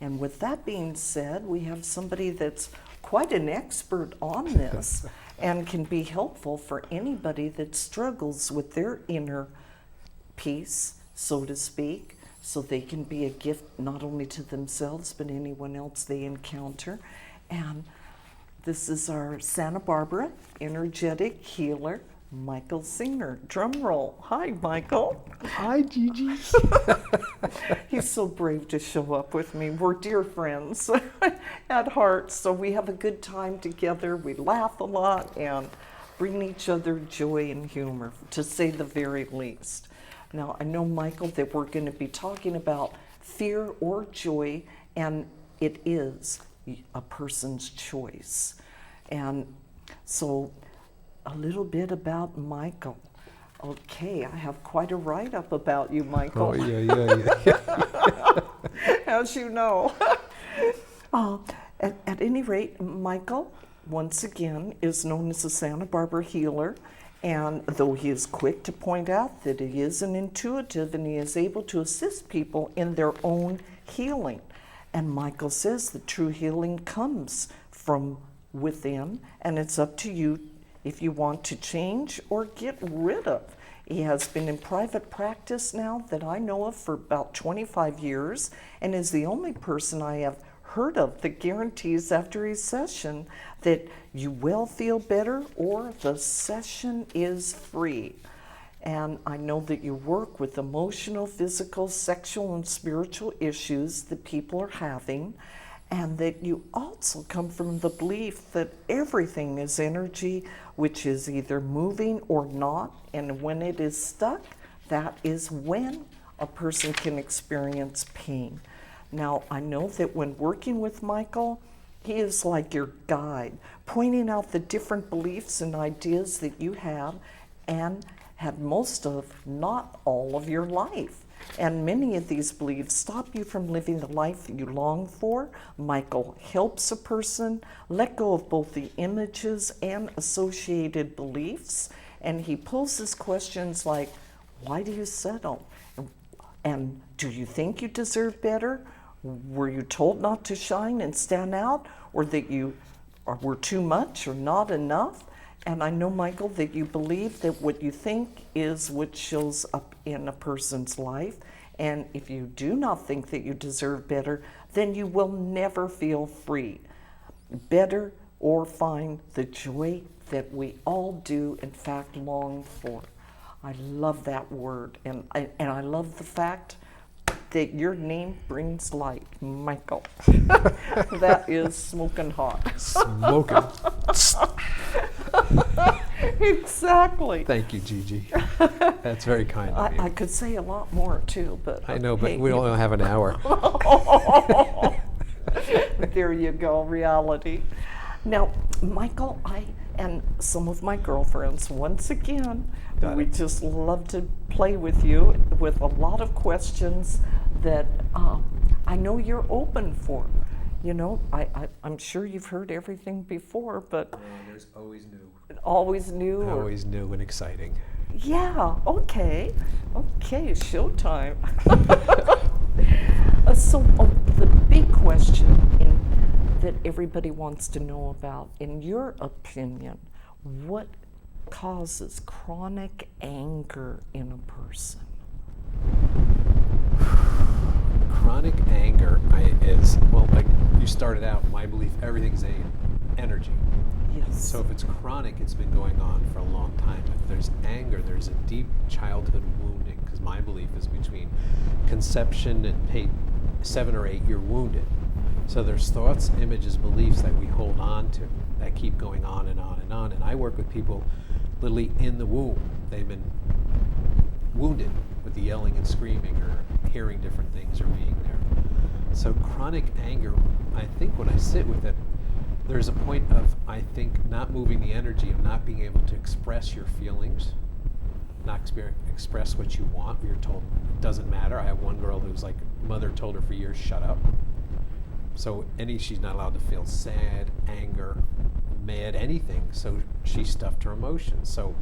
And with that being said, we have somebody that's quite an expert on this and can be helpful for anybody that struggles with their inner peace, so to speak, so they can be a gift not only to themselves but anyone else they encounter. And this is our Santa Barbara energetic healer, Michael Singer. Drum roll. Hi, Michael. Hi, Gigi. He's so brave to show up with me. We're dear friends at heart, so we have a good time together. We laugh a lot and bring each other joy and humor, to say the very least. Now, I know, Michael, that we're going to be talking about fear or joy, and it is a person's choice. And so, a little bit about Michael. Okay, I have quite a write-up about you, Michael. Oh, yeah. As you know. At any rate, Michael, once again, is known as a Santa Barbara healer. And though he is quick to point out that he is an intuitive and he is able to assist people in their own healing. And Michael says that true healing comes from within, and it's up to you if you want to change or get rid of. He has been in private practice now that I know of for about 25 years and is the only person I have heard of that guarantees after a session that you will feel better or the session is free. And I know that you work with emotional, physical, sexual, and spiritual issues that people are having, and that you also come from the belief that everything is energy, which is either moving or not, and when it is stuck, that is when a person can experience pain. Now, I know that when working with Michael, he is like your guide, pointing out the different beliefs and ideas that you have and had most of, not all of your life. And many of these beliefs stop you from living the life that you long for. Michael helps a person let go of both the images and associated beliefs. And he poses questions like, why do you settle? And do you think you deserve better? Were you told not to shine and stand out? Or that you were too much or not enough? And I know, Michael, that you believe that what you think is what shows up in a person's life. And if you do not think that you deserve better, then you will never feel free, better, or find the joy that we all do, in fact, long for. I love that word. And I love the fact that your name brings light, Michael. That is smoking hot. Smoking. Exactly. Thank you, Gigi. That's very kind of you. I could say a lot more too, but I know, but hey, we only have an hour. There you go, reality. Now, Michael, I and some of my girlfriends, once again, we just love to play with you with a lot of questions that I know you're open for. You know, I'm sure you've heard everything before, but there's always new. Always new. Always new and exciting. Yeah, okay, showtime. So the big question that everybody wants to know about, in your opinion, what causes chronic anger in a person? Chronic anger is, well, like you started out, my belief, everything's energy. Yes. So if it's chronic, it's been going on for a long time. If there's anger, there's a deep childhood wounding, because my belief is between conception and 7 or 8, you're wounded. So there's thoughts, images, beliefs that we hold on to that keep going on and on and on. And I work with people literally in the womb. They've been wounded with the yelling and screaming or hearing different things or being there. So chronic anger, I think when I sit with it, there's a point of, I think, not moving the energy of not being able to express your feelings, not express what you want. You're told it doesn't matter. I have one girl who's like, mother told her for years, shut up. So she's not allowed to feel sad, anger, mad, anything. So she stuffed her emotions. So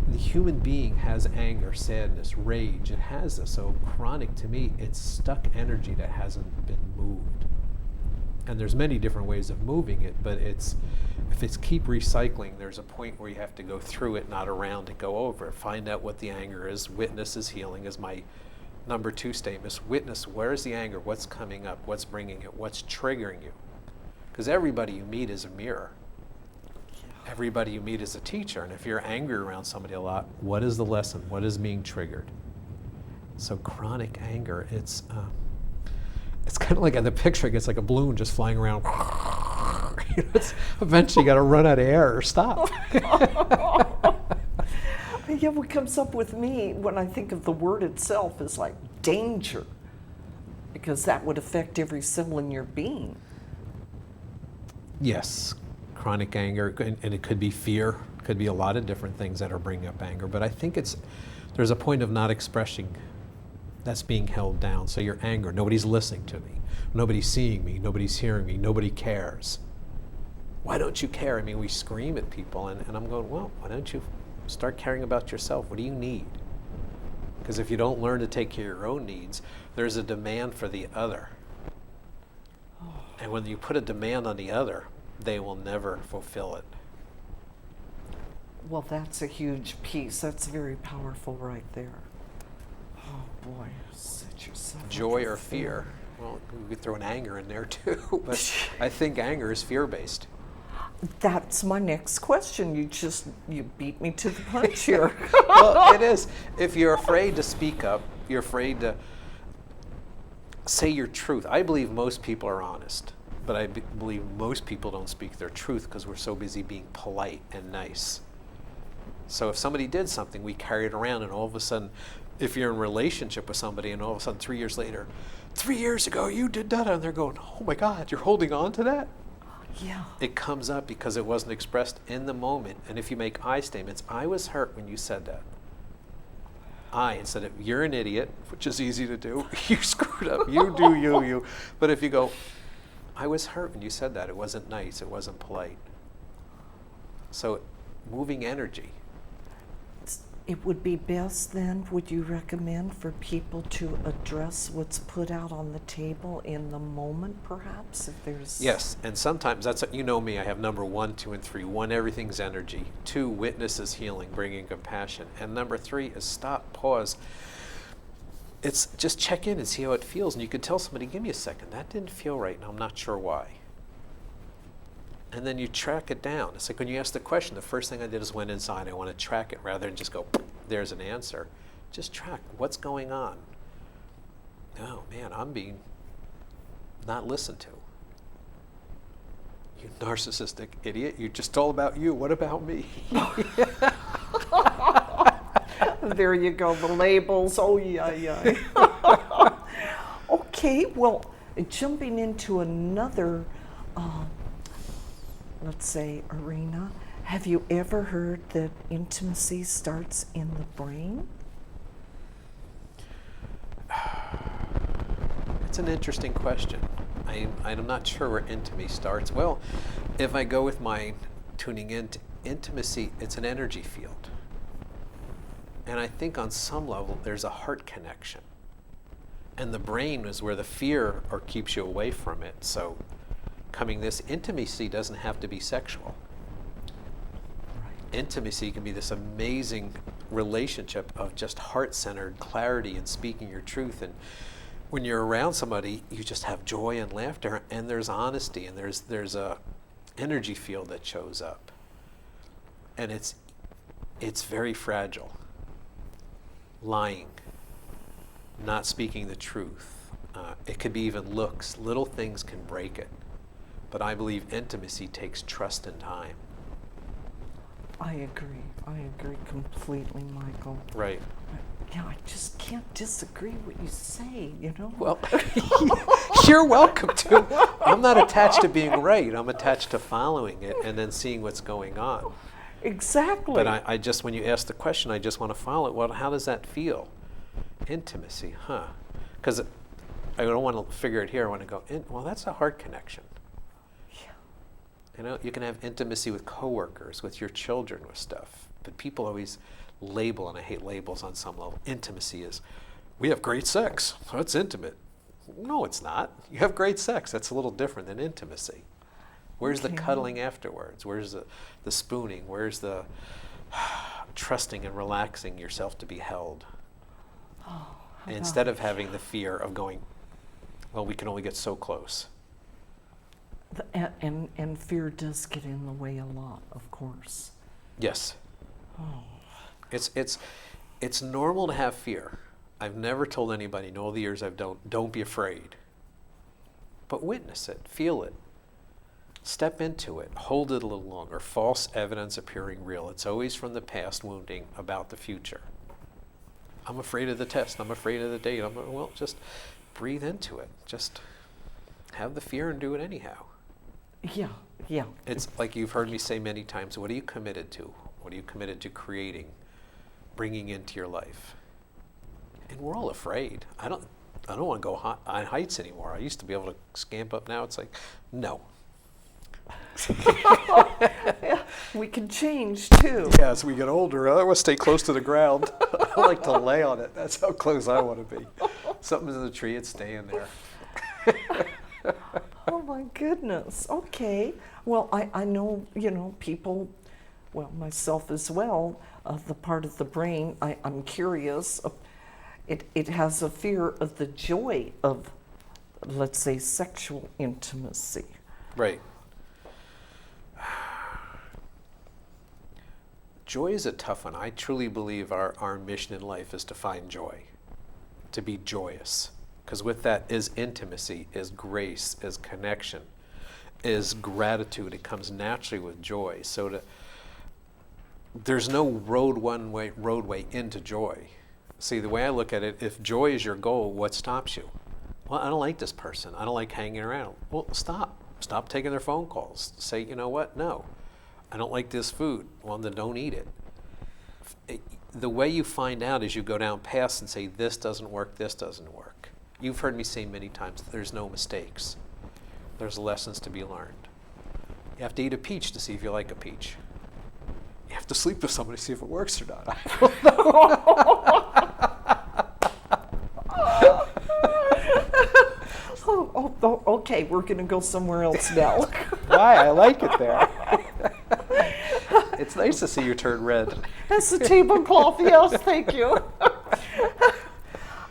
the human being has anger, sadness, rage. It has this. So chronic, to me, it's stuck energy that hasn't been moved. And there's many different ways of moving it, but if it's keep recycling, there's a point where you have to go through it, not around it, go over it. Find out what the anger is. Witness is healing is my number 2 statement. Witness, where's the anger? What's coming up? What's bringing it? What's triggering you? Because everybody you meet is a mirror. Everybody you meet is a teacher. And if you're angry around somebody a lot, what is the lesson? What is being triggered? So chronic anger, it's kind of like in the picture, it gets like a balloon just flying around. Eventually you got to run out of air or stop. Yeah, what comes up with me when I think of the word itself is like danger, because that would affect every cell in your being. Yes, chronic anger, and it could be fear, could be a lot of different things that are bringing up anger, but I think there's a point of not expressing that's being held down. So your anger, nobody's listening to me, nobody's seeing me, nobody's hearing me, nobody cares. Why don't you care? I mean, we scream at people, and I'm going, well, why don't you start caring about yourself? What do you need? Because if you don't learn to take care of your own needs, there's a demand for the other. And when you put a demand on the other, they will never fulfill it. Well, that's a huge piece. That's very powerful right there. Oh boy, set yourself up Joy for or fear? Well, we could throw an anger in there too, but I think anger is fear-based. That's my next question. You beat me to the punch here. Well, it is. If you're afraid to speak up, you're afraid to say your truth. I believe most people are honest, but I believe most people don't speak their truth because we're so busy being polite and nice. So if somebody did something, we carry it around, and all of a sudden, if you're in a relationship with somebody and all of a sudden 3 years later, 3 years ago you did that, and they're going, oh my God, you're holding on to that? Yeah. It comes up because it wasn't expressed in the moment. And if you make I statements, I was hurt when you said that. I, instead of you're an idiot, which is easy to do, you screwed up, you do you. But if you go, I was hurt when you said that, it wasn't nice, it wasn't polite. So moving energy. It would be best then, would you recommend for people to address what's put out on the table in the moment, perhaps, if there's... Yes, and sometimes that's, you know me, I have number 1, 2, and 3. 1, everything's energy. 2, witness is healing, bringing compassion. And number 3 is stop, pause. It's just check in and see how it feels. And you could tell somebody, give me a second, that didn't feel right, and I'm not sure why. And then you track it down. It's like when you ask the question, the first thing I did is went inside. I want to track it rather than just go, there's an answer. Just track what's going on. Oh man, I'm being not listened to. You narcissistic idiot, you're just all about you. What about me? There you go, the labels. Oh, yeah. Okay, well, jumping into another, let's say, arena. Have you ever heard that intimacy starts in the brain? It's an interesting question. I'm not sure where intimacy starts. Well, if I go with my tuning into intimacy, it's an energy field. And I think on some level, there's a heart connection. And the brain is where the fear or keeps you away from it. So this intimacy doesn't have to be sexual. Intimacy can be this amazing relationship of just heart-centered clarity and speaking your truth. And when you're around somebody, you just have joy and laughter, and there's honesty, and there's a energy field that shows up. And it's very fragile. Lying, not speaking the truth. It could be even looks. Little things can break it. But I believe intimacy takes trust and time. I agree completely, Michael. Right. Yeah, I just can't disagree what you say, you know? Well, you're welcome to. I'm not attached to being right. I'm attached to following it and then seeing what's going on. Exactly. But I just, when you ask the question, I just want to follow it. Well, how does that feel? Intimacy, huh? Because I don't want to figure it here. I want to go, well, that's a heart connection. Yeah. You know, you can have intimacy with coworkers, with your children, with stuff. But people always label, and I hate labels on some level. Intimacy is, we have great sex. That's intimate. No, it's not. You have great sex. That's a little different than intimacy. Where's the cuddling afterwards? Where's the spooning? Where's the trusting and relaxing yourself to be held? Instead of having the fear of going, well, we can only get so close. And fear does get in the way a lot, of course. Yes. Oh. It's normal to have fear. I've never told anybody in all the years I've done, don't be afraid. But witness it, feel it. Step into it, hold it a little longer. False evidence appearing real. It's always from the past wounding about the future. I'm afraid of the test. I'm afraid of the date. Well, just breathe into it. Just have the fear and do it anyhow. Yeah. It's like you've heard me say many times, what are you committed to? What are you committed to creating, bringing into your life? And we're all afraid. I don't want to go on heights anymore. I used to be able to scamp up. Now it's like, no. Yeah, we can change too. Yeah, as we get older, I want to stay close to the ground. I like to lay on it. That's how close I want to be. Something's in the tree, it's staying there. Oh my goodness. Okay. Well, I know, people, well, myself as well, the part of the brain, I'm curious. It has a fear of the joy of, let's say, sexual intimacy. Right. Joy is a tough one. I truly believe our mission in life is to find joy, to be joyous. Because with that is intimacy, is grace, is connection, is gratitude. It comes naturally with joy. So there's no roadway into joy. See, the way I look at it, if joy is your goal, what stops you? Well, I don't like this person. I don't like hanging around. Well, stop. Stop taking their phone calls. Say, you know what? No. I don't like this food. Well, then don't eat it. The way you find out is you go down past and say, this doesn't work, this doesn't work. You've heard me say many times, there's no mistakes. There's lessons to be learned. You have to eat a peach to see if you like a peach. You have to sleep with somebody to see if it works or not. Okay, we're going to go somewhere else now. Why? I like it there. It's nice to see you turn red. That's the tablecloth, yes, thank you.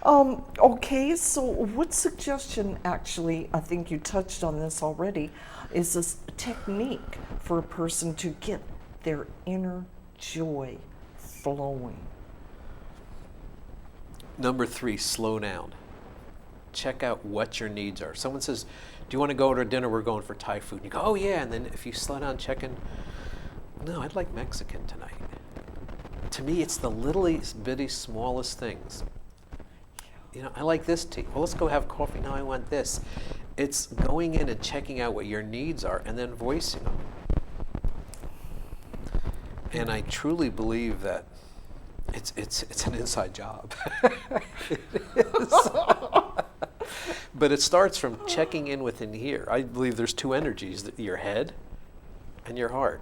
Okay, so what suggestion, actually, I think you touched on this already, is this technique for a person to get their inner joy flowing? Number 3, slow down. Check out what your needs are. Someone says, do you want to go to dinner? We're going for Thai food. And you go, oh yeah, and then if you slow down, check in, no, I'd like Mexican tonight. To me, it's the littlest, bitty, smallest things. I like this tea. Well, let's go have coffee. No, I want this. It's going in and checking out what your needs are and then voicing them. And I truly believe that it's an inside job. It is. But it starts from checking in within here. I believe there's 2 energies, your head and your heart.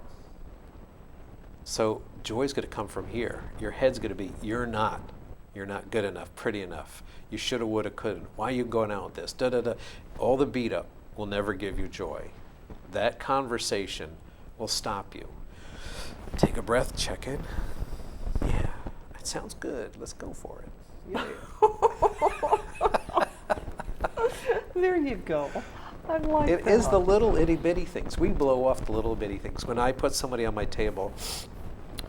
So joy's going to come from here. Your head's going to be, you're not good enough, pretty enough. You shoulda, woulda, coulda. Why are you going out with this? Da da da. All the beat up will never give you joy. That conversation will stop you. Take a breath, check in. Yeah, it sounds good. Let's go for it. Yeah. There you go. I like that. It is the little itty bitty things. We blow off the little bitty things. When I put somebody on my table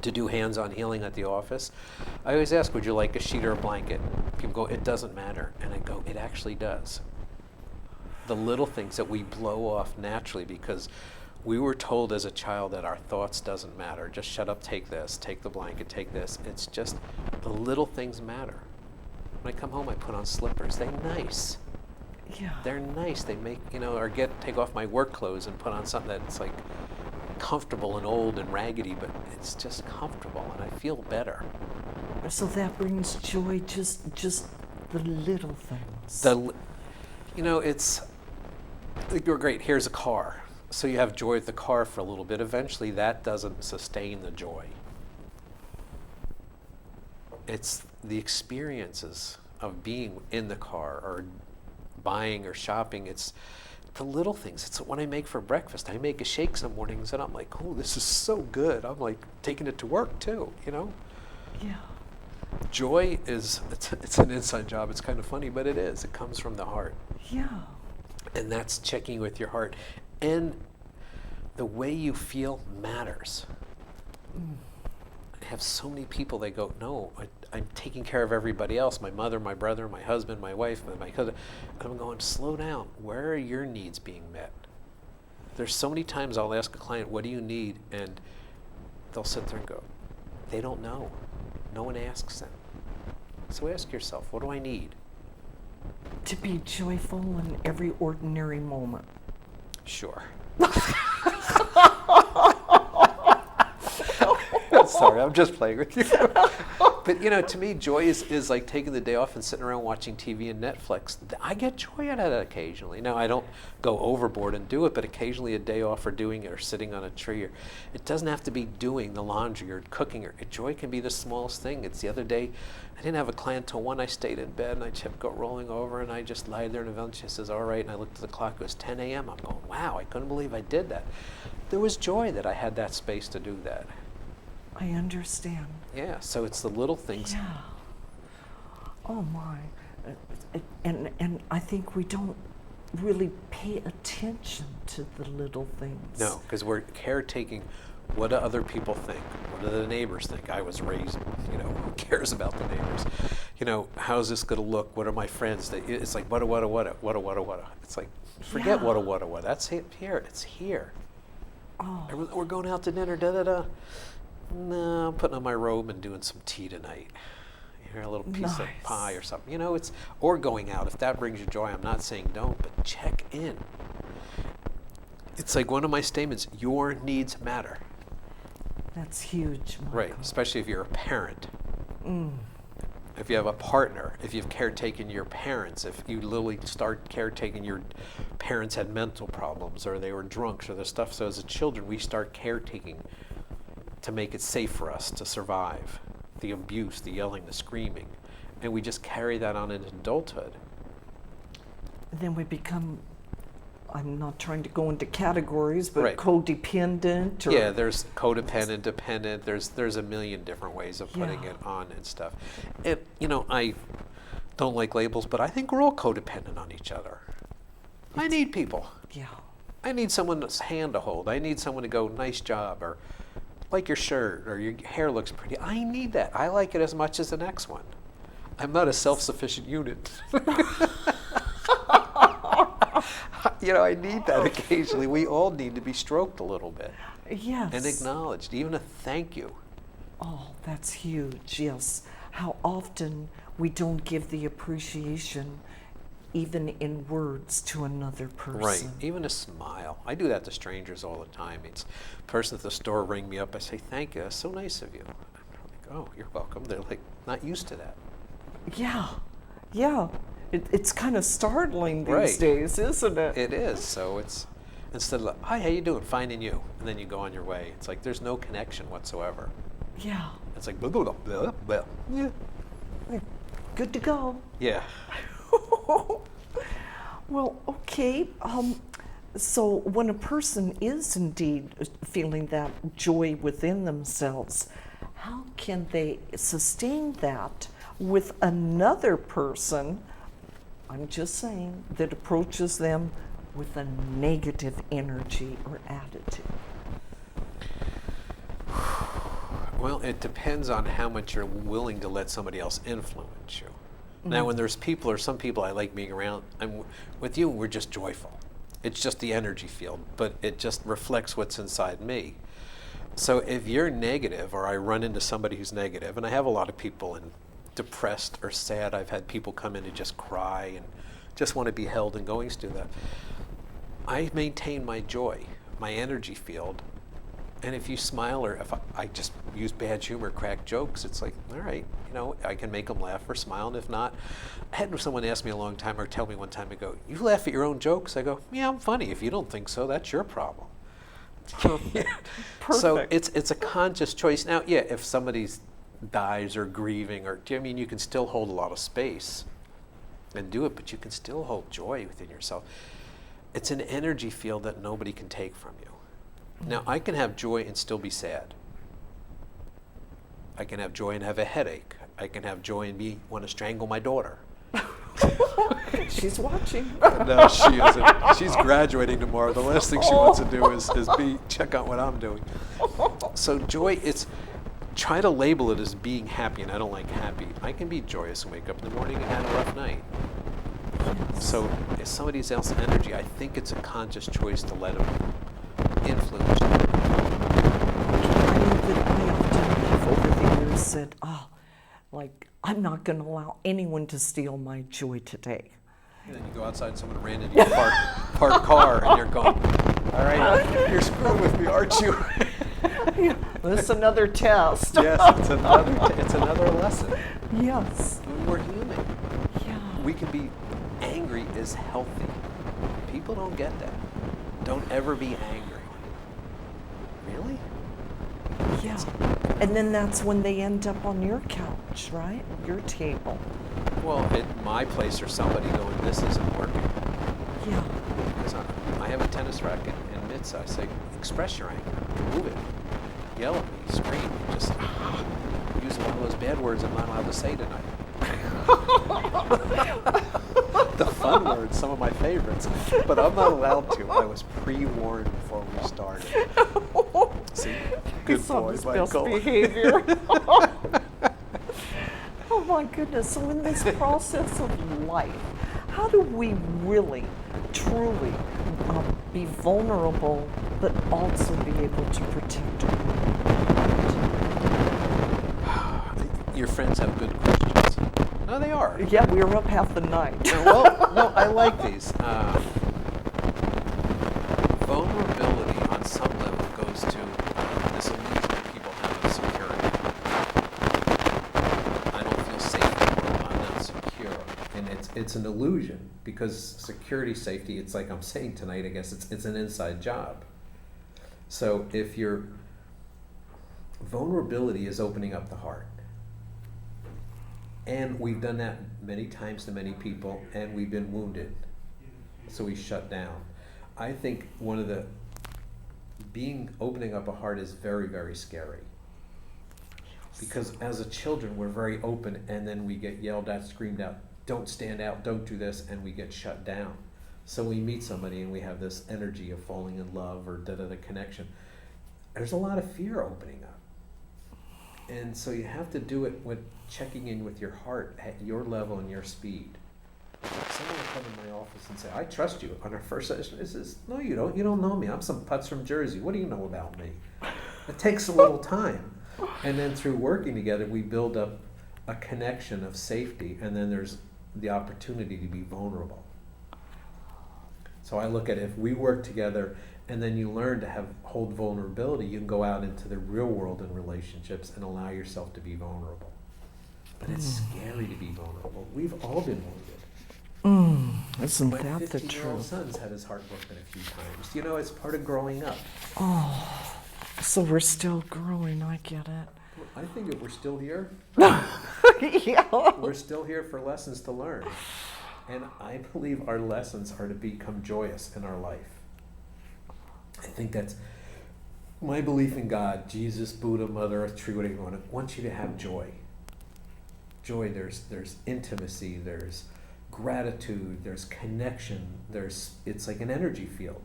to do hands-on healing at the office, I always ask, would you like a sheet or a blanket? People go, it doesn't matter. And I go, it actually does. The little things that we blow off naturally because we were told as a child that our thoughts doesn't matter. Just shut up, take this, take the blanket, take this. It's just the little things matter. When I come home, I put on slippers. They're nice. Yeah. They're nice. They make, or take off my work clothes and put on something that's like comfortable and old and raggedy, but it's just comfortable and I feel better. So that brings joy, just the little things. It's, you're great, here's a car. So you have joy with the car for a little bit. Eventually that doesn't sustain the joy. It's the experiences of being in the car or buying or shopping. It's the little things. It's when I make for breakfast. I make a shake some mornings and I'm like, oh, this is so good. I'm like taking it to work too, you know? Yeah. Joy is, it's an inside job. It's kind of funny, but it is. It comes from the heart. Yeah. And that's checking with your heart. And the way you feel matters. I have so many people, they go, no, I'm taking care of everybody else, my mother, my brother, my husband, my wife, my cousin. And I'm going, slow down. Where are your needs being met? There's so many times I'll ask a client, what do you need? And they'll sit there and go, they don't know. No one asks them. So ask yourself, what do I need? To be joyful in every ordinary moment. Sure. Sorry, I'm just playing with you. But you know, to me, joy is like taking the day off and sitting around watching TV and Netflix. I get joy out of that occasionally. Now, I don't go overboard and do it, but occasionally a day off or doing it or sitting on a tree. Or, it doesn't have to be doing the laundry or cooking. Or joy can be the smallest thing. It's the other day, I didn't have a client till 1. I stayed in bed and I kept rolling over and I just lied there in the village. She says, all right. And I looked at the clock. It was 10 a.m. I'm going, wow, I couldn't believe I did that. There was joy that I had that space to do that. I understand. Yeah, so it's the little things. Yeah. Oh my. And I think we don't really pay attention to the little things. No, because we're caretaking. What do other people think? What do the neighbors think? I was raised, you know, who cares about the neighbors? You know, how's this going to look? What are my friends? It's like, what. It's like, forget Yeah. what. That's it here. It's here. Oh. We're going out to dinner, da-da-da. No, I'm putting on my robe and doing some tea tonight. You know, a little piece of Nice. pie or something. You know, it's, or going out. If that brings you joy, I'm not saying don't, but check in. It's like one of my statements, your needs matter. That's huge, Michael. Right, especially if you're a parent. Mm. If you have a partner, if you've caretaken your parents, if you literally start caretaking your parents had mental problems or they were drunks or the stuff. So as a children, we start caretaking to make it safe for us to survive. The abuse, the yelling, the screaming. And we just carry that on into adulthood. Then we become, I'm not trying to go into categories, but Right. codependent or Yeah, there's codependent, dependent, there's a million different ways of putting Yeah. it on and stuff. And, you know, I don't like labels, but I think we're all codependent on each other. I need people. yeah. I need someone's hand to hold. I need someone to go, nice job, or like your shirt, or your hair looks pretty. I need that. I like it as much as the next one. I'm not a self-sufficient unit. You know, I need that occasionally. We all need to be stroked a little bit Yes. and acknowledged, even a thank you. Oh, that's huge, yes. How often we don't give the appreciation even in words to another person. Right, even a smile. I do that to strangers all the time. It's a person at the store ring me up. I say, thank you, that's so nice of you. I'm like, oh, you're welcome. They're like, not used to that. Yeah, yeah. It's kind of startling these Right. days, isn't it? It is. So it's, instead of like, hi, how you doing? Fine, and you? And then you go on your way. It's like there's no connection whatsoever. Yeah. It's like, blah, blah, blah, blah, blah. Yeah. Good to go. Yeah. Well, okay. So when a person is indeed feeling that joy within themselves, how can they sustain that with another person, I'm just saying, that approaches them with a negative energy or attitude? Well, it depends on how much you're willing to let somebody else influence you. Now, when there's people or some people I like being around, with you, we're just joyful. It's just the energy field, but it just reflects what's inside me. So if you're negative, or I run into somebody who's negative, and I have a lot of people in depressed or sad, I've had people come in and just cry and just want to be held and going through that. I maintain my joy, my energy field. And if you smile, or if I just use bad humor, crack jokes, it's like, all right, you know, I can make them laugh or smile. And if not, I had someone ask me a long time, or tell me one time ago, you laugh at your own jokes? I go, yeah, I'm funny. If you don't think so, that's your problem. Perfect. So it's a conscious choice. Now, yeah, if somebody's dies or grieving, or do you know what I mean? You can still hold a lot of space and do it, but you can still hold joy within yourself. It's an energy field that nobody can take from you. Now, I can have joy and still be sad. I can have joy and have a headache. I can have joy and want to strangle my daughter. She's watching. No, she isn't. She's graduating tomorrow. The last thing she wants to do is check out what I'm doing. So joy, try to label it as being happy, and I don't like happy. I can be joyous and wake up in the morning and have a rough night. So it's somebody else's energy. I think it's a conscious choice to let them influence you. I know that I often have over the years said, I'm not going to allow anyone to steal my joy today. And then you go outside and someone ran into your parked car and you're going, all right, you're screwing with me, aren't you? This is another test. Yes, it's another lesson. Yes. We're human. Yeah. We can be angry is healthy. People don't get that. Don't ever be angry. Really? Yeah. And then that's when they end up on your couch, right? Your table. Well, at my place or somebody going, this isn't working. Yeah. Because I have a tennis racket and mitts. I say, express your anger. Move it. Yell at me. Scream. Just use one of those bad words I'm not allowed to say tonight. The fun words, some of my favorites. But I'm not allowed to. I was pre-warned before we started. See? Good boy, Michael. Best behavior. Oh my goodness. So in this process of life, how do we really, truly be vulnerable, but also be able to protect our world? Your friends have good questions. No, they are. Yeah, we were up half the night. No, I like these. Vulnerability on some level goes to this illusion that people have of security. I don't feel safe in the world. I'm not secure. And it's an illusion because security, safety, it's like I'm saying tonight, I guess it's an inside job. So if your vulnerability is opening up the heart, and we've done that many times to many people, and we've been wounded, so we shut down. I think opening up a heart is very, very scary. Because as a children, we're very open, and then we get yelled at, screamed out, don't stand out, don't do this, and we get shut down. So we meet somebody and we have this energy of falling in love or da-da-da connection. There's a lot of fear opening up. And so you have to do it with checking in with your heart at your level and your speed. Someone will come in my office and say, I trust you. On our first session, it says, no, you don't. You don't know me. I'm some putz from Jersey. What do you know about me? It takes a little time. And then through working together, we build up a connection of safety, and then there's the opportunity to be vulnerable. So I look at it, if we work together and then you learn to hold vulnerability, you can go out into the real world in relationships and allow yourself to be vulnerable. But it's scary to be vulnerable. We've all been wounded. Isn't My that the 15-year-old truth? son's had his heart broken a few times. You know, it's part of growing up. Oh, so we're still growing. I get it. I think if we're still here, Yeah. we're still here for lessons to learn. And I believe our lessons are to become joyous in our life. I think that's my belief in God, Jesus, Buddha, Mother Earth, tree, whatever you want. I want you to have joy. Joy, there's intimacy, there's gratitude, there's connection, it's like an energy field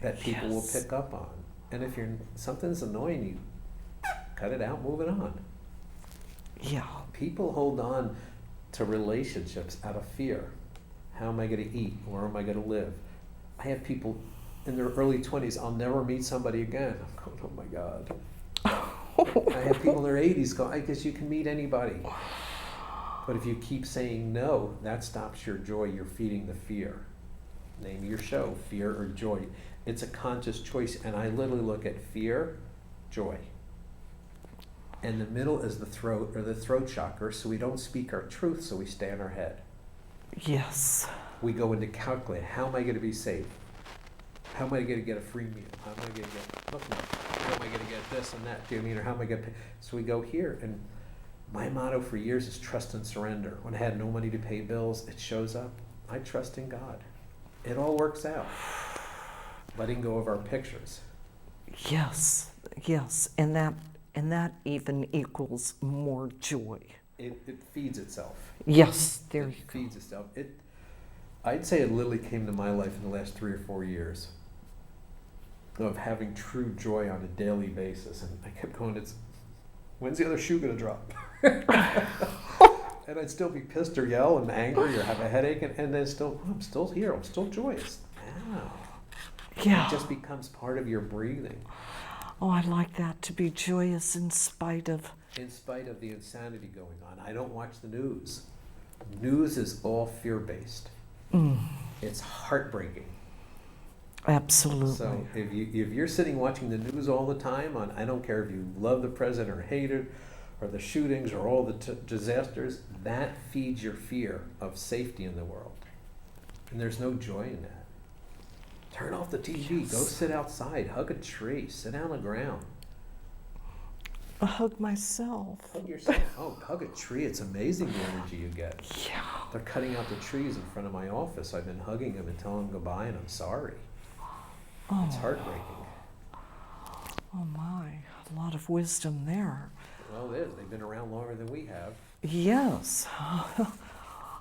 that people will pick up on. And if something's annoying you, cut it out, move it on. Yeah. People hold on to relationships out of fear. How am I going to eat? Where am I going to live? I have people in their early 20s, I'll never meet somebody again. I'm going, oh my God. I have people in their 80s go, I guess you can meet anybody. But if you keep saying no, that stops your joy. You're feeding the fear. Name your show, Fear or Joy. It's a conscious choice, and I literally look at fear, joy. And the middle is the throat, or the throat chakra, so we don't speak our truth, so we stay in our head. Yes. We go into calculate, how am I going to be safe? How am I going to get a free meal? How am I going to get hooked up? How am I going to get this and that? Do you mean, or how am I going to pay? So we go here, and My motto for years is trust and surrender. When I had no money to pay bills, it shows up. I trust in God. It all works out. Letting go of our pictures. Yes, yes, and that even equals more joy. It feeds itself. Yes, there you It go. feeds itself. I'd say it literally came to my life in the last 3 or 4 years of having true joy on a daily basis. And I kept going, when's the other shoe going to drop? And I'd still be pissed or yell and angry or have a headache, and then I'm still here. I'm still joyous. Wow. Yeah. It just becomes part of your breathing. Oh, I like that, to be joyous in spite of. In spite of the insanity going on. I don't watch the news. News is all fear-based. It's heartbreaking. Absolutely. So if you're sitting watching the news all the time I don't care if you love the president or hate it, or the shootings or all the disasters, that feeds your fear of safety in the world. And there's no joy in that. Turn off the TV, Yes. go sit outside, hug a tree, sit on the ground. I hug myself. Hug yourself. Oh, hug a tree, it's amazing the energy you get. Yeah. They're cutting out the trees in front of my office. I've been hugging them and telling them goodbye and I'm sorry. Oh. It's heartbreaking. Oh my, a lot of wisdom there. Well, it is. They've been around longer than we have. Yes.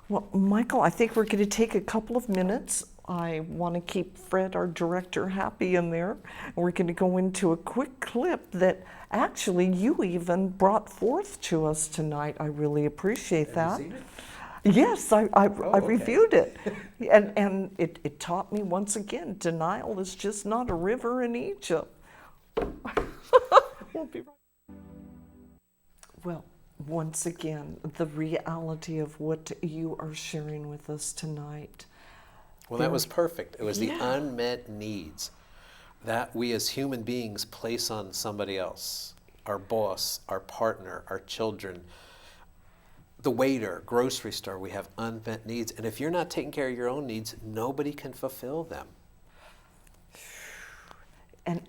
Well, Michael, I think we're going to take a couple of minutes. I want to keep Fred, our director, happy in there. And we're going to go into a quick clip that actually you even brought forth to us tonight. I really appreciate that. Have you seen it? Yes, I okay. reviewed it. And it taught me once again, denial is just not a river in Egypt. We'll be right. Well, once again, the reality of what you are sharing with us tonight. Well, that was perfect. It was the Yeah. unmet needs that we as human beings place on somebody else. Our boss, our partner, our children, the waiter, grocery store, we have unmet needs. And if you're not taking care of your own needs, nobody can fulfill them.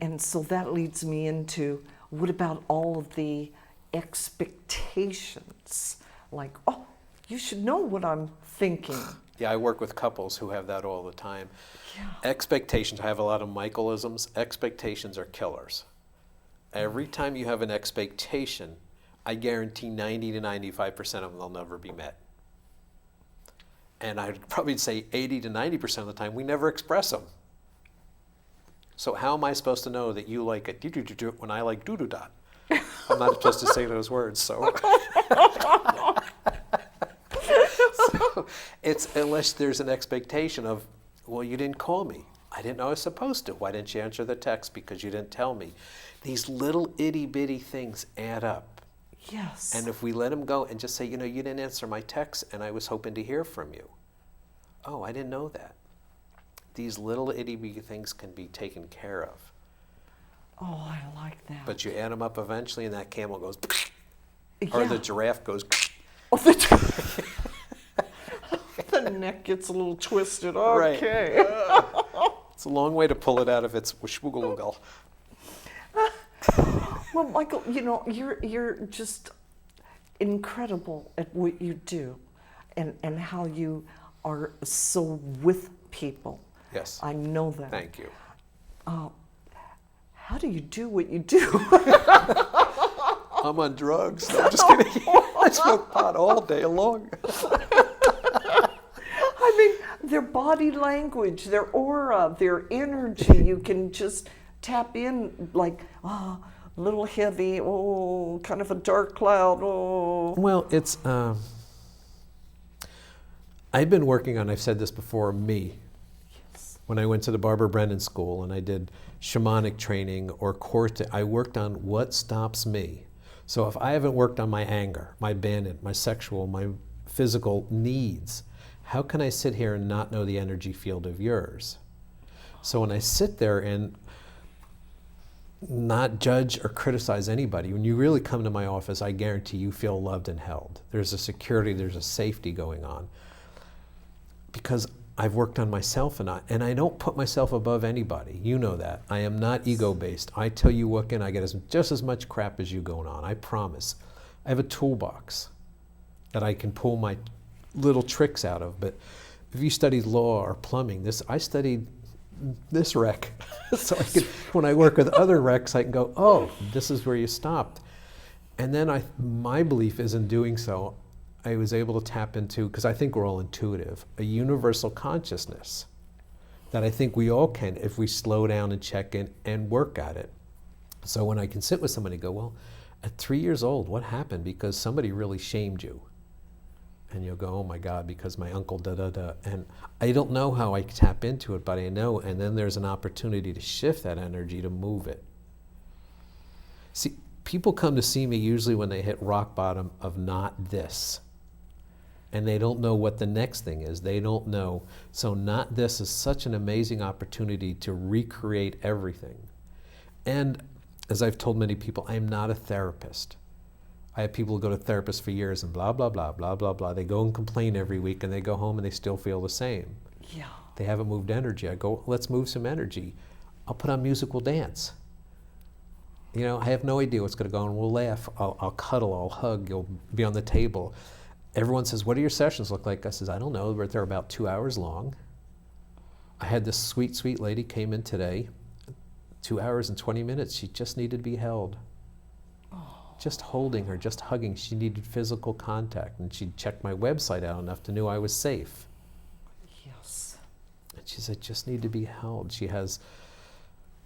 And so that leads me into, what about all of the expectations? Like, oh, you should know what I'm thinking. Yeah, I work with couples who have that all the time. Yeah. Expectations, I have a lot of Michaelisms. Expectations are killers. Every time you have an expectation, I guarantee 90 to 95% of them will never be met. And I'd probably say 80 to 90% of the time, we never express them. So how am I supposed to know that you like a do-do-do-do when I like do-do-dot? I'm not supposed to say those words, so. So it's unless there's an expectation of, well, you didn't call me. I didn't know I was supposed to. Why didn't you answer the text? Because you didn't tell me. These little itty-bitty things add up. Yes. And if we let them go and just say, you know, you didn't answer my text and I was hoping to hear from you. Oh, I didn't know that. These little itty-bitty things can be taken care of. Oh, I like that. But you add them up eventually and that camel goes, yeah. or the giraffe goes. Oh, the neck gets a little twisted. Okay. Right. It's a long way to pull it out of its wishwoogle. Well, Michael, you know, you're just incredible at what you do, and how you are so with people. Yes. I know that. Thank you. How do you do what you do? I'm on drugs. No, I'm just kidding. I smoke pot all day long. I mean, their body language, their aura, their energy, you can just tap in like, a little heavy, oh, kind of a dark cloud, oh. Well, it's, I've been working on, I've said this before, me. Yes. When I went to the Barbara Brennan School and I did shamanic training or court, I worked on what stops me. So if I haven't worked on my anger, my abandon, my sexual, my physical needs, how can I sit here and not know the energy field of yours? So when I sit there and not judge or criticize anybody, when you really come to my office, I guarantee you feel loved and held. There's a security, there's a safety going on. Because I've worked on myself and I don't put myself above anybody. You know that. I am not ego-based. I tell you what, I get just as much crap as you going on. I promise. I have a toolbox that I can pull my little tricks out of. But if you studied law or plumbing, I studied this wreck. So I can, when I work with other wrecks, I can go, oh, this is where you stopped. And then my belief is in doing so, I was able to tap into, because I think we're all intuitive, a universal consciousness that I think we all can if we slow down and check in and work at it. So when I can sit with somebody and go, well, at 3 years old, what happened? Because somebody really shamed you. And you'll go, oh my God, because my uncle da-da-da. And I don't know how I tap into it, but I know. And then there's an opportunity to shift that energy, to move it. See, people come to see me usually when they hit rock bottom of not this. And they don't know what the next thing is. They don't know. So not this is such an amazing opportunity to recreate everything. And as I've told many people, I'm not a therapist. I have people who go to therapists for years and blah, blah, blah, blah, blah, blah. They go and complain every week and they go home and they still feel the same. Yeah. They haven't moved energy. I go, let's move some energy. I'll put on music, we'll dance. You know, I have no idea what's going to go on. We'll laugh. I'll cuddle. I'll hug. You'll be on the table. Everyone says, what do your sessions look like? I says, I don't know, but they're about 2 hours long. I had this sweet, sweet lady came in today, 2 hours and 20 minutes. She just needed to be held. Just holding her, just hugging. She needed physical contact. And she'd checked my website out enough to know I was safe. Yes. And she said, just need to be held. She has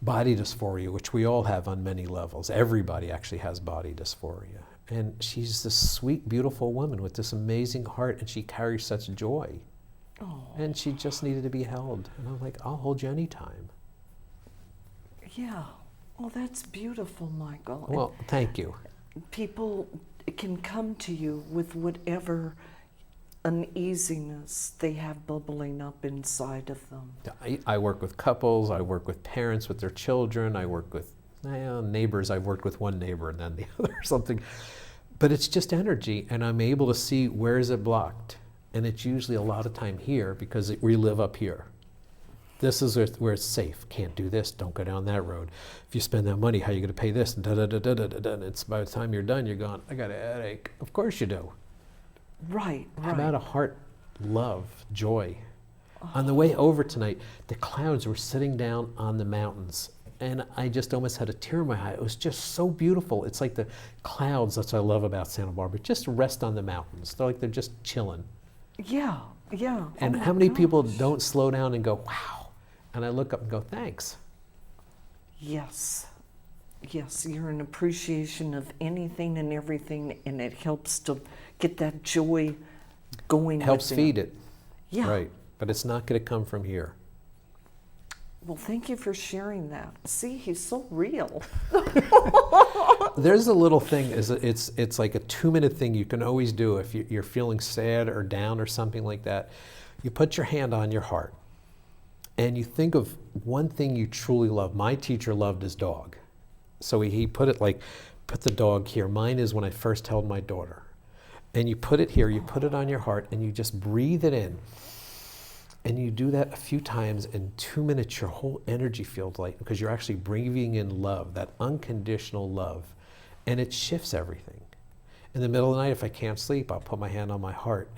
body dysphoria, which we all have on many levels. Everybody actually has body dysphoria. And she's this sweet, beautiful woman with this amazing heart, and she carries such joy. Oh. And she just needed to be held. And I'm like, I'll hold you anytime. Yeah. Well, that's beautiful, Michael. Well, thank you. People can come to you with whatever uneasiness they have bubbling up inside of them. I work with couples, I work with parents with their children, I work with neighbors. I've worked with one neighbor and then the other or something. But it's just energy, and I'm able to see where is it blocked. And it's usually a lot of time here because we live up here. This is where it's safe. Can't do this, don't go down that road. If you spend that money, how are you going to pay this? And da-da-da-da-da-da. And it's by the time you're done, you're going, I got a headache. Of course you do. Right, right. How about a heart, love, joy? On the way over tonight, the clouds were sitting down on the mountains. And I just almost had a tear in my eye. It was just so beautiful. It's like the clouds, that's what I love about Santa Barbara, just rest on the mountains. They're just chilling. Yeah, yeah. And how many people don't slow down and go, wow. And I look up and go, thanks. Yes. Yes, you're an appreciation of anything and everything, and it helps to get that joy going. Helps within. feed it. Yeah. Right. But it's not going to come from here. Well, thank you for sharing that. See, he's so real. There's a little thing, it's like a 2-minute thing you can always do if you're feeling sad or down or something like that. You put your hand on your heart and you think of one thing you truly love. My teacher loved his dog. So he put it like, put the dog here. Mine is when I first held my daughter. And you put it here, you put it on your heart, and you just breathe it in. And you do that a few times, in 2 minutes, your whole energy field light, because you're actually breathing in love, that unconditional love, and it shifts everything. In the middle of the night, if I can't sleep, I'll put my hand on my heart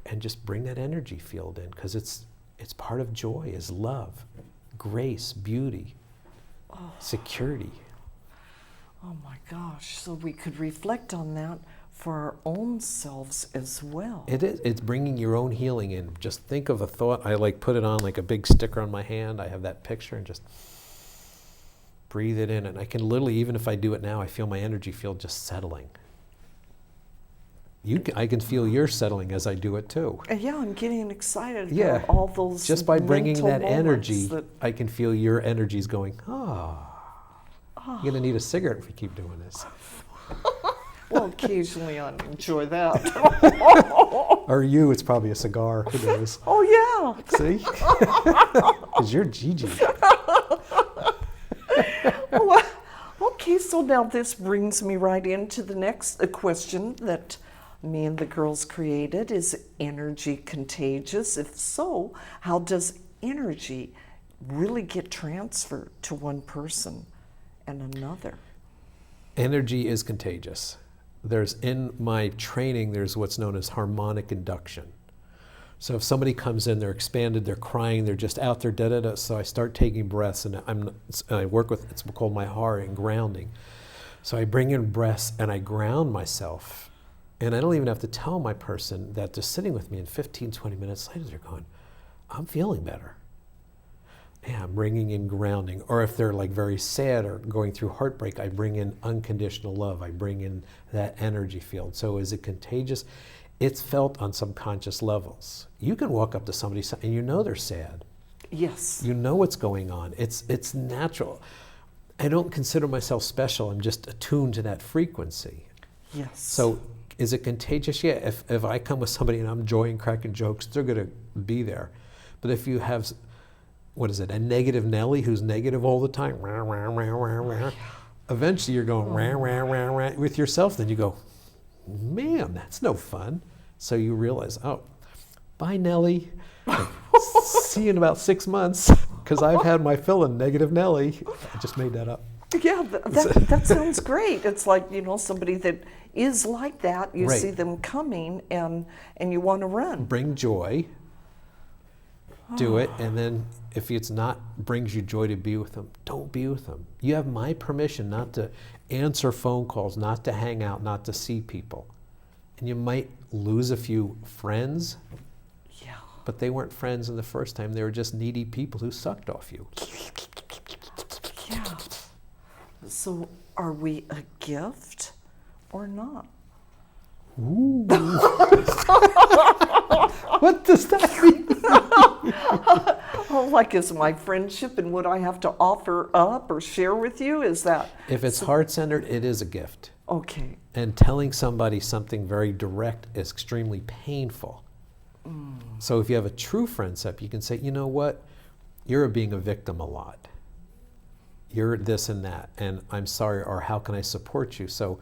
and just bring that energy field in, because it's part of joy, is love, grace, beauty, security. Oh my gosh, so we could reflect on that for our own selves as well. It is. It's bringing your own healing in. Just think of a thought. I like put it on like a big sticker on my hand. I have that picture and just breathe it in. And I can literally, even if I do it now, I feel my energy field just settling. I can feel yours settling as I do it too. Yeah, I'm getting excited Yeah. about all those Just by bringing mental that energy, moments I can feel your energies going, You're going to need a cigarette if we keep doing this. Well, occasionally I enjoy that. Or you, it's probably a cigar. Who knows? Oh, yeah. See? Because you're Gigi. Well, okay, so now this brings me right into the next question that me and the girls created. Is energy contagious? If so, how does energy really get transferred to one person and another? Energy is contagious. In my training, there's what's known as harmonic induction. So if somebody comes in, they're expanded, they're crying, they're just out there, da da da. So I start taking breaths, and I work with, it's called my heart and grounding. So I bring in breaths and I ground myself. And I don't even have to tell my person that they're sitting with me, and 15, 20 minutes later, they're going, I'm feeling better. Yeah, I'm bringing in grounding. Or if they're like very sad or going through heartbreak, I bring in unconditional love. I bring in that energy field. So is it contagious? It's felt on subconscious levels. You can walk up to somebody and you know they're sad. Yes. You know what's going on. It's natural. I don't consider myself special. I'm just attuned to that frequency. Yes. So is it contagious? Yeah. If I come with somebody and I'm enjoying cracking jokes, they're going to be there. But if you have, what is it, a negative Nelly who's negative all the time, rah, rah, rah, rah, rah, eventually you're going rah, rah, rah, rah, with yourself. Then you go, man, that's no fun. So you realize, oh, bye, Nelly. See you in about 6 months, because I've had my fill of negative Nelly. I just made that up. Yeah, that sounds great. It's like, somebody that is like that, you Right. see them coming and you want to run. Bring joy. Do it, and then if it's not brings you joy to be with them, don't be with them. You have my permission not to answer phone calls, not to hang out, not to see people. And you might lose a few friends, Yeah. but they weren't friends in the first time. They were just needy people who sucked off you. Yeah. So are we a gift or not? Ooh. What does that mean? Oh, like is my friendship and what I have to offer up or share with you? Is that If it's heart-centered, it is a gift. okay? And telling somebody something very direct is extremely painful. So if you have a true friendship, you can say, you know what, you're being a victim a lot. You're this and that, and I'm sorry, or how can I support you? So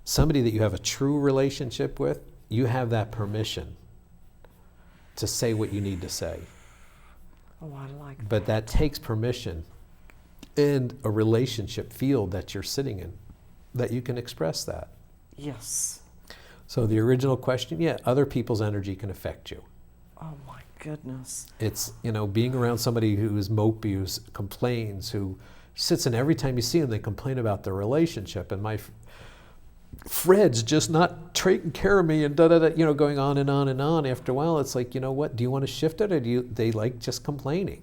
somebody that you have a true relationship with, you have that permission to say what you need to say. Oh, I like that. But that takes permission and a relationship field that you're sitting in, that you can express that. Yes. So the original question, yeah, other people's energy can affect you. Oh my goodness. It's, being around somebody who is mopey, who complains, who sits and every time you see them, they complain about their relationship. And my Fred's just not taking care of me and da-da-da, going on and on and on. After a while, it's like, you know what, do you want to shift it, or they like just complaining?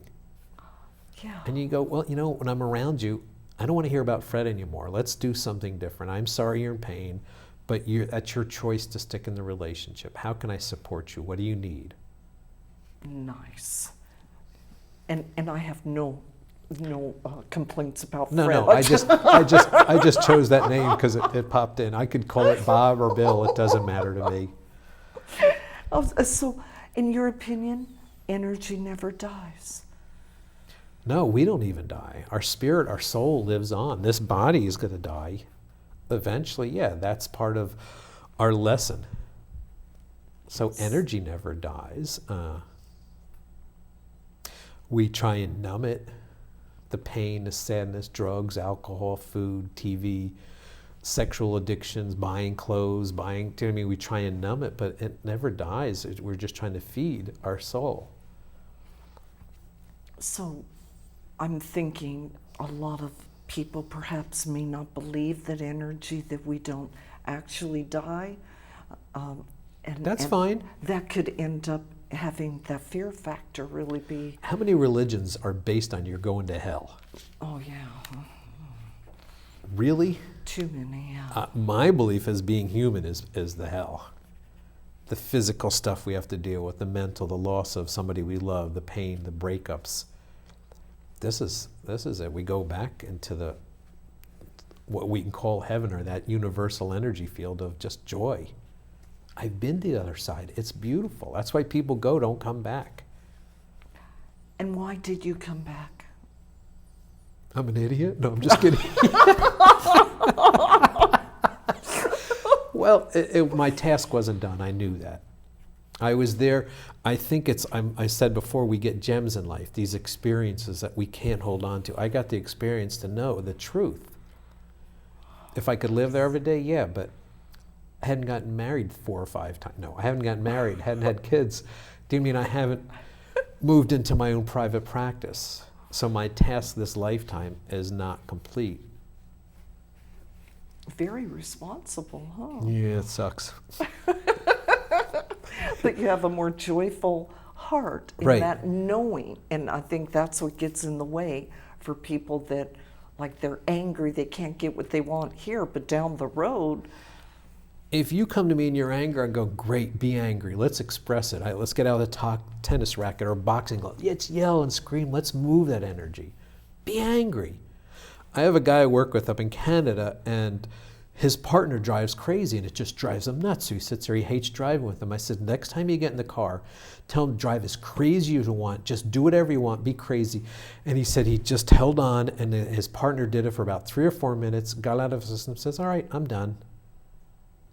Yeah. And you go, well, when I'm around you, I don't want to hear about Fred anymore. Let's do something different. I'm sorry you're in pain, but that's your choice to stick in the relationship. How can I support you? What do you need? Nice. And I have no complaints about No, Fred. no, I just chose that name because it popped in. I could call it Bob or Bill. It doesn't matter to me. Oh, so, in your opinion, energy never dies. No, we don't even die. Our spirit, our soul lives on. This body is going to die eventually. Yeah, that's part of our lesson. So energy never dies. We try and numb it. The pain, the sadness, drugs, alcohol, food, TV, sexual addictions, buying clothes, we try and numb it, but it never dies. We're just trying to feed our soul. So I'm thinking a lot of people perhaps may not believe that that we don't actually die. That's fine. That could end up having that fear factor really be. How many religions are based on you're going to hell? Oh, yeah. Really? Too many, yeah. My belief as being human is the hell. The physical stuff we have to deal with, the mental, the loss of somebody we love, the pain, the breakups. This is it. We go back into what we can call heaven, or that universal energy field of just joy. I've been to the other side. It's beautiful. That's why people don't come back. And why did you come back? I'm an idiot? No, I'm just kidding. Well, my task wasn't done. I knew that. I was there. I think I said before, we get gems in life, these experiences that we can't hold on to. I got the experience to know the truth. If I could live there every day, yeah, but I hadn't gotten married 4 or 5 times. No, I haven't gotten married, hadn't had kids. Didn't mean I haven't moved into my own private practice. So my task this lifetime is not complete. Very responsible, huh? Yeah, it sucks. But you have a more joyful heart in Right. that knowing. And I think that's what gets in the way for people that, like, they're angry, they can't get what they want here, but down the road, If you come to me in your anger, I go, great, be angry. Let's express it. Let's get out of the tennis racket or boxing glove. Let's yell and scream. Let's move that energy. Be angry. I have a guy I work with up in Canada, and his partner drives crazy, and it just drives him nuts. So he sits there, he hates driving with him. I said, next time you get in the car, tell him to drive as crazy as you want. Just do whatever you want, be crazy. And he said he just held on, and his partner did it for about 3 or 4 minutes, got out of his system, says, all right, I'm done.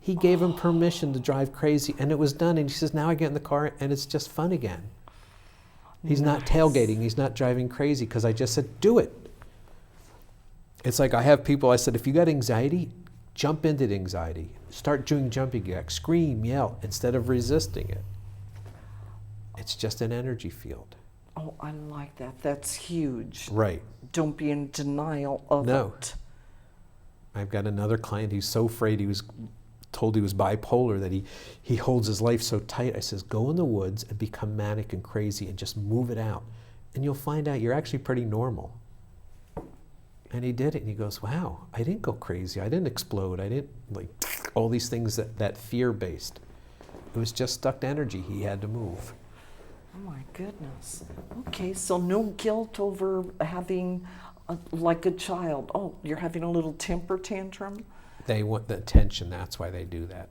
He gave him permission to drive crazy, and it was done. And he says, now I get in the car, and it's just fun again. He's not tailgating. He's not driving crazy, because I just said, do it. It's like I have people, I said, if you got anxiety, jump into the anxiety. Start doing jumping jacks. Scream, yell, instead of resisting it. It's just an energy field. oh, I like that. That's huge. Right. Don't be in denial of No. it. I've got another client who's so afraid he was told he was bipolar that he holds his life so tight. I says, go in the woods and become manic and crazy and just move it out. And you'll find out you're actually pretty normal. And he did it, and he goes, wow, I didn't go crazy. I didn't explode. I didn't, like, all these things that fear-based. It was just stuck energy he had to move. Oh my goodness. Okay, so no guilt over having, like a child. Oh, you're having a little temper tantrum? They want the attention, that's why they do that.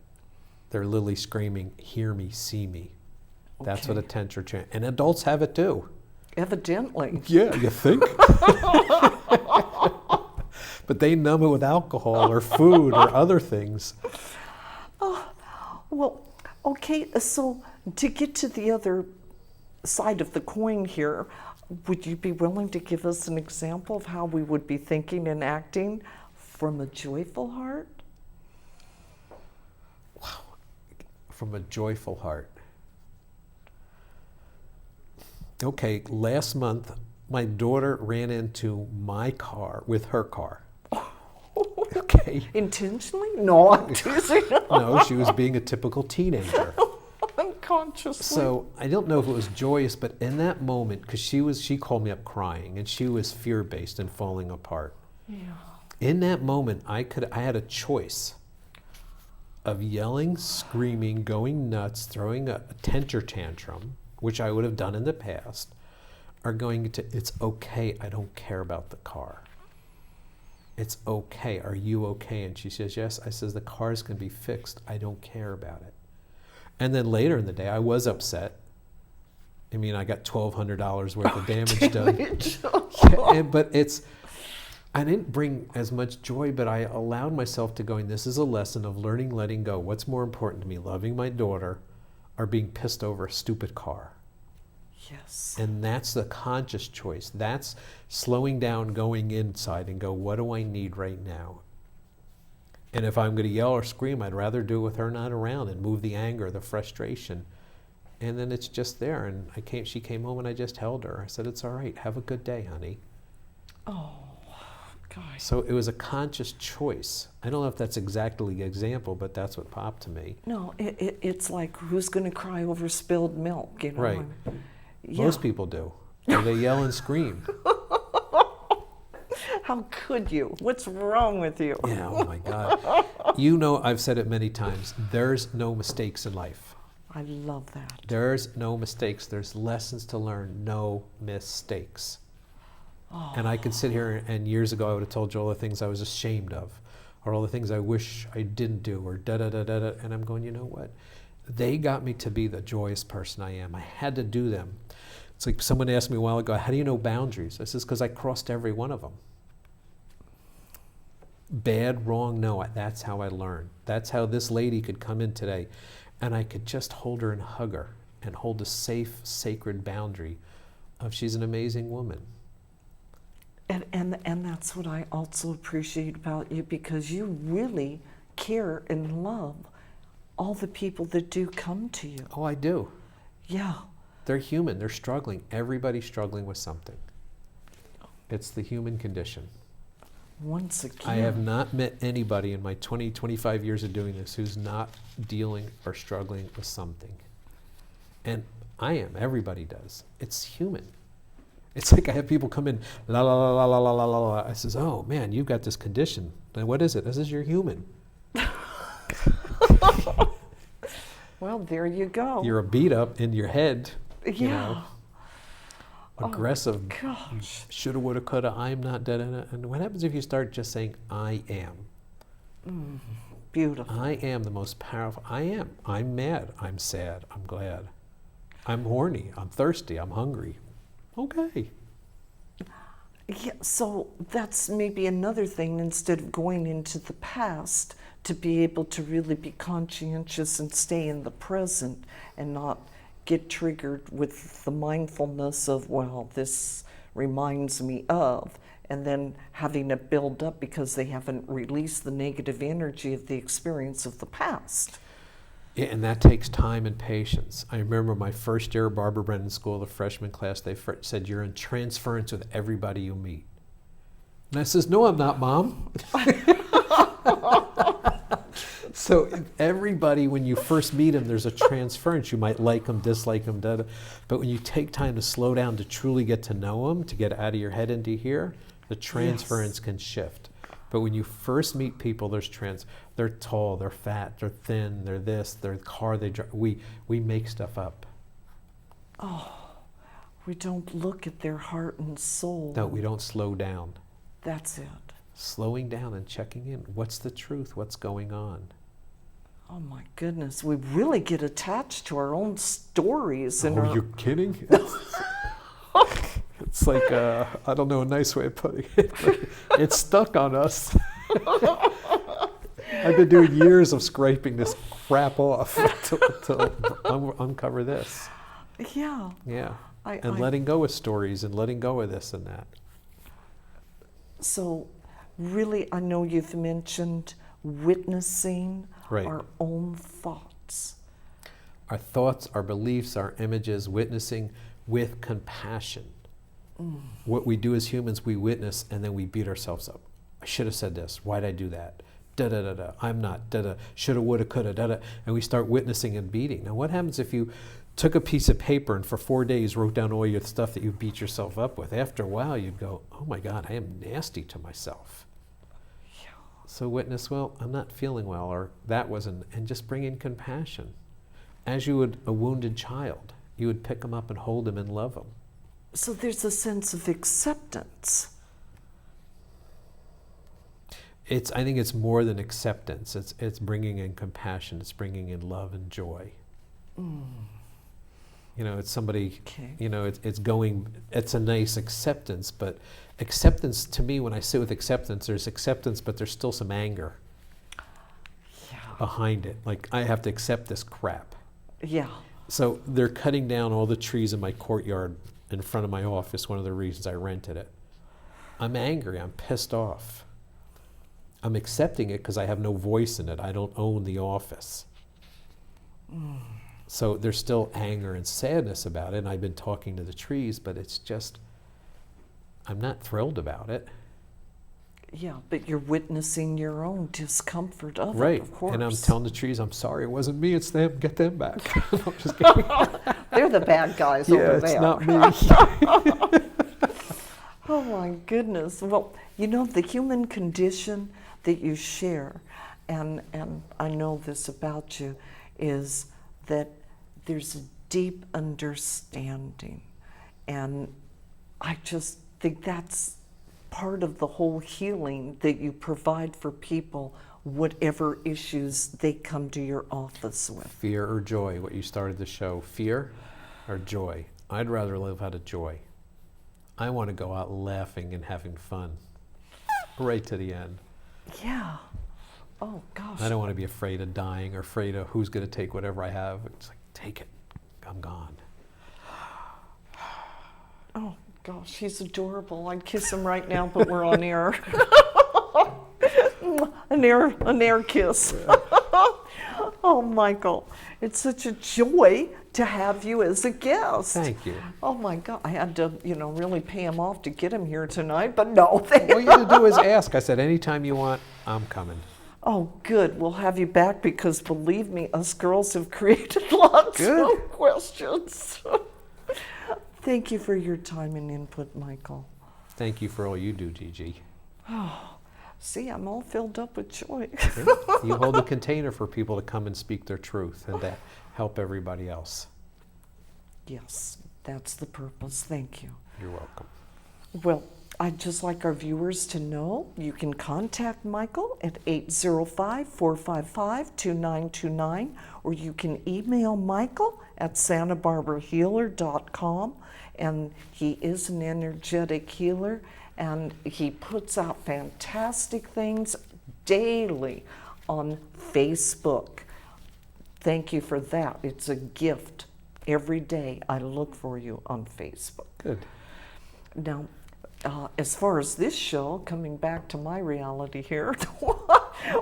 They're literally screaming, hear me, see me. That's what Okay. attention, and adults have it too. Evidently. Yeah, you think? But they numb it with alcohol or food or other things. Well, okay, so to get to the other side of the coin here, would you be willing to give us an example of how we would be thinking and acting from a joyful heart? From a joyful heart. Okay, last month, my daughter ran into my car with her car. Okay. Intentionally? No, I'm teasing. No, she was being a typical teenager. Unconsciously. So I don't know if it was joyous, but in that moment, because she called me up crying, and she was fear-based and falling apart. Yeah. In that moment, I had a choice of yelling, screaming, going nuts, throwing a temper tantrum, which I would have done in the past, or going to, it's okay, I don't care about the car. It's okay, are you okay? And she says, yes. I says, the car's gonna be fixed, I don't care about it. And then later in the day, I was upset. I mean, I got $1,200 worth of damage done. But I didn't bring as much joy, but I allowed myself to go, this is a lesson of learning, letting go. What's more important to me, loving my daughter or being pissed over a stupid car? Yes. And that's the conscious choice. That's slowing down, going inside and go, what do I need right now? And if I'm going to yell or scream, I'd rather do it with her not around and move the anger, the frustration. And then it's just there. And she came home and I just held her. I said, it's all right. Have a good day, honey. Oh, gosh. So it was a conscious choice. I don't know if that's exactly the example, but that's what popped to me. No, it's like, who's going to cry over spilled milk? You know? Right. Yeah. Most people do. Or they yell and scream. How could you? What's wrong with you? Yeah, oh my God. You know, I've said it many times, there's no mistakes in life. I love that. There's no mistakes. There's lessons to learn, no mistakes. And I could sit here and years ago I would have told you all the things I was ashamed of, or all the things I wish I didn't do, or da-da-da-da-da. And I'm going, you know what? They got me to be the joyous person I am. I had to do them. It's like someone asked me a while ago, how do you know boundaries? I says, because I crossed every one of them. Bad, wrong, no, that's how I learned. That's how this lady could come in today and I could just hold her and hug her and hold a safe, sacred boundary of she's an amazing woman. And that's what I also appreciate about you, because you really care and love all the people that do come to you. Oh, I do. Yeah. They're human. They're struggling. Everybody's struggling with something. It's the human condition. Once again. I have not met anybody in my 20, 25 years of doing this who's not dealing or struggling with something. And I am. Everybody does. It's human. It's like I have people come in, la la la la la la la la la. I says, oh man, you've got this condition. And what is it? This is you're human. Well, there you go. You're a beat up in your head. Yeah. You know, aggressive. Oh, gosh. Shoulda, woulda, coulda. I'm not dead. And what happens if you start just saying, I am? Beautiful. I am the most powerful. I am. I'm mad. I'm sad. I'm glad. I'm horny. I'm thirsty. I'm hungry. Okay. Yeah, so that's maybe another thing, instead of going into the past, to be able to really be conscientious and stay in the present and not get triggered with the mindfulness of, well, this reminds me of, and then having it build up because they haven't released the negative energy of the experience of the past. Yeah, and that takes time and patience. I remember my first year at Barbara Brennan School, the freshman class, they said, you're in transference with everybody you meet. And I says, no, I'm not, Mom. So everybody, when you first meet them, there's a transference. You might like them, dislike them, da, da. But when you take time to slow down to truly get to know them, to get out of your head into here, the transference can shift. But when you first meet people, they're tall, they're fat, they're thin, they're this, their car they drive. We make stuff up. Oh, we don't look at their heart and soul. No, we don't slow down. That's it. Slowing down and checking in. What's the truth? What's going on? Oh my goodness, we really get attached to our own stories. And Oh, you're kidding? It's like, I don't know a nice way of putting it, but it's stuck on us. I've been doing years of scraping this crap off to uncover this. Yeah. Yeah. And letting go of stories and letting go of this and that. So really, I know you've mentioned witnessing our own thoughts. Our thoughts, our beliefs, our images, witnessing with compassion. What we do as humans, we witness and then we beat ourselves up. I should have said this. Why'd I do that? Da-da-da-da. I'm not. Da-da. Shoulda, woulda, coulda, da-da. And we start witnessing and beating. Now what happens if you took a piece of paper and for 4 days wrote down all your stuff that you beat yourself up with? After a while, you'd go, oh my God, I am nasty to myself. Yeah. So witness, well, I'm not feeling well, or that wasn't, and just bring in compassion. As you would a wounded child, you would pick them up and hold them and love them. So there's a sense of acceptance. I think it's more than acceptance. It's bringing in compassion. It's bringing in love and joy. You know, it's somebody, you know, it's a nice acceptance, but acceptance to me, when I sit with acceptance, there's acceptance, but there's still some anger behind it. Like, I have to accept this crap. Yeah. So they're cutting down all the trees in my courtyard in front of my office, one of the reasons I rented it. I'm angry, I'm pissed off. I'm accepting it because I have no voice in it. I don't own the office. So there's still anger and sadness about it, and I've been talking to the trees, but it's just, I'm not thrilled about it. Yeah, but you're witnessing your own discomfort of Right. it, of course. And I'm telling the trees, I'm sorry, it wasn't me, it's them, get them back. I'm just kidding. They're the bad guys over there. Yeah, it's not me. Oh my goodness. Well, you know, the human condition that you share, and I know this about you, is that there's a deep understanding. And I just think that's part of the whole healing that you provide for people, whatever issues they come to your office with. Fear or joy, what you started the show, fear or joy? I'd rather live out of joy. I want to go out laughing and having fun, right to the end. Yeah. Oh gosh. I don't want to be afraid of dying or afraid of who's going to take whatever I have. It's like, take it, I'm gone. Oh Gosh, he's adorable. I'd kiss him right now, but we're on air. An air kiss. Oh, Michael, it's such a joy to have you as a guest. Thank you. Oh my God, I had to, really pay him off to get him here tonight, but no. All you had to do is ask. I said, anytime you want, I'm coming. Oh, good. We'll have you back because believe me, us girls have created lots of questions. Thank you for your time and input, Michael. Thank you for all you do, Gigi. See, I'm all filled up with joy. You hold a container for people to come and speak their truth and to help everybody else. Yes, that's the purpose. Thank you. You're welcome. Well, I'd just like our viewers to know you can contact Michael at 805-455-2929, or you can email Michael at santabarbarahealer.com, and he is an energetic healer, and he puts out fantastic things daily on Facebook. Thank you for that. It's a gift. Every day I look for you on Facebook. Good. Now, as far as this show, coming back to my reality here,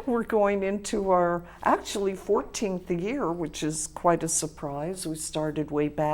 we're going into our actually 14th year, which is quite a surprise. We started way back